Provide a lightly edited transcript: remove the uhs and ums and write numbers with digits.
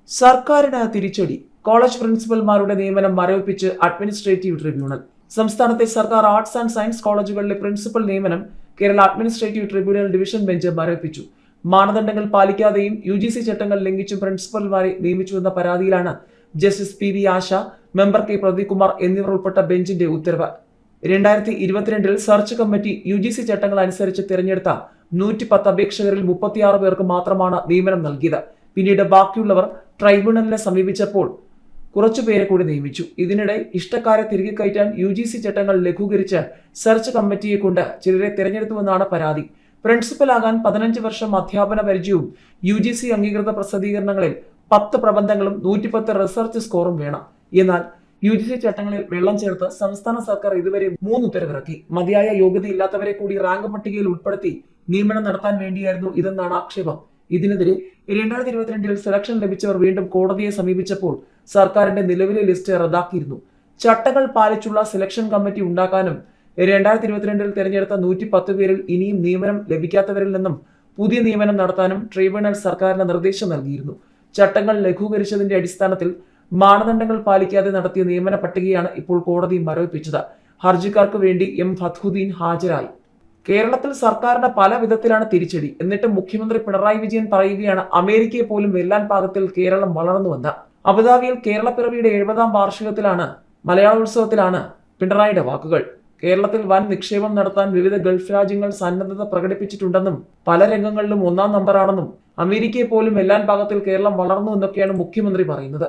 സർക്കാരിന് തിരിച്ചടി. കോളേജ് പ്രിൻസിപ്പൽമാരുടെ നിയമനം മരവിപ്പിച്ച് അഡ്മിനിസ്ട്രേറ്റീവ് ട്രിബ്യൂണൽ. സംസ്ഥാനത്തെ സർക്കാർ ആർട്സ് ആൻഡ് സയൻസ് കോളേജുകളിലെ പ്രിൻസിപ്പൽ നിയമനം Kerala administrative tribunal division bench മരവിപ്പിച്ചു. മാനദണ്ഡങ്ങൾ പാലിക്കാതെയും UGC ചട്ടങ്ങൾ ലംഘിച്ചും പ്രിൻസിപ്പൽമാരെ നിയമിച്ചുവെന്ന പരാതിയിലാണ് justice PV Asha, member K Pradeep Kumar എന്നിവർ ഉൾപ്പെട്ട ബെഞ്ചിന്റെ ഉത്തരവ്. 2022 സെർച്ച് കമ്മിറ്റി UGC ചട്ടങ്ങൾ അനുസരിച്ച് തിരഞ്ഞെടുത്ത 110 അപേക്ഷകരിൽ 36 പേർക്ക് മാത്രമാണ് നിയമനം നൽകിയത്. പിന്നീട് ബാക്കിയുള്ളവർ ട്രൈബ്യൂണലിനെ സമീപിച്ചപ്പോൾ കുറച്ചുപേരെ കൂടി നിയമിച്ചു. ഇതിനിടെ ഇഷ്ടക്കാരെ തിരികെ കയറ്റാൻ UGC ചട്ടങ്ങൾ ലഘൂകരിച്ച് സെർച്ച് കമ്മിറ്റിയെ കൊണ്ട് ചിലരെ തിരഞ്ഞെടുത്തുവെന്നാണ് പരാതി. പ്രിൻസിപ്പലാകാൻ 15 വർഷം അധ്യാപന പരിചയവും UGC അംഗീകൃത പ്രസിദ്ധീകരണങ്ങളിൽ 10 പ്രബന്ധങ്ങളും 110 റിസർച്ച് സ്കോറും വേണം. എന്നാൽ UGC ചട്ടങ്ങളിൽ വെള്ളം ചേർത്ത് സംസ്ഥാന സർക്കാർ ഇതുവരെ 3 ഉത്തരവിറക്കി. മതിയായ യോഗ്യതയില്ലാത്തവരെ കൂടി റാങ്ക് പട്ടികയിൽ ഉൾപ്പെടുത്തി നിയമനം നടത്താൻ വേണ്ടിയായിരുന്നു ഇതെന്നാണ് ആക്ഷേപം. ഇതിനെതിരെ 2022 സെലക്ഷൻ ലഭിച്ചവർ വീണ്ടും കോടതിയെ സമീപിച്ചപ്പോൾ സർക്കാരിന്റെ നിലവിലെ ലിസ്റ്റ് റദ്ദാക്കിയിരുന്നു. ചട്ടങ്ങൾ പാലിച്ചുള്ള സെലക്ഷൻ കമ്മിറ്റി ഉണ്ടാക്കാനും 2022 തിരഞ്ഞെടുത്ത 110 പേരിൽ ഇനിയും നിയമനം ലഭിക്കാത്തവരിൽ നിന്നും പുതിയ നിയമനം നടത്താനും ട്രിബ്യൂണൽ സർക്കാരിന് നിർദ്ദേശം നൽകിയിരുന്നു. ചട്ടങ്ങൾ ലഘൂകരിച്ചതിന്റെ അടിസ്ഥാനത്തിൽ മാനദണ്ഡങ്ങൾ പാലിക്കാതെ നടത്തിയ നിയമന പട്ടികയാണ് ഇപ്പോൾ കോടതി മരവിപ്പിച്ചത്. ഹർജിക്കാർക്ക് വേണ്ടി M ഫത്ഹുദ്ദീൻ ഹാജരായി. കേരളത്തിൽ സർക്കാരിന്റെ പല വിധത്തിലാണ് തിരിച്ചടി. എന്നിട്ട് മുഖ്യമന്ത്രി പിണറായി വിജയൻ പറയുകയാണ് അമേരിക്കയെ പോലും വെല്ലാൻ പാകത്തിൽ കേരളം വളർന്നുവെന്ന്. അബുദാബിയിൽ കേരളപ്പിറവിയുടെ 70ാം വാർഷികത്തിലാണ് മലയാളോത്സവത്തിലാണ് പിണറായിയുടെ വാക്കുകൾ. കേരളത്തിൽ വൻ നിക്ഷേപം നടത്താൻ വിവിധ ഗൾഫ് രാജ്യങ്ങൾ സന്നദ്ധത പ്രകടിപ്പിച്ചിട്ടുണ്ടെന്നും പല രംഗങ്ങളിലും 1-ാം നമ്പറാണെന്നും അമേരിക്കയെ പോലും വെല്ലാൻ പാകത്തിൽ കേരളം വളർന്നു എന്നൊക്കെയാണ് മുഖ്യമന്ത്രി പറയുന്നത്.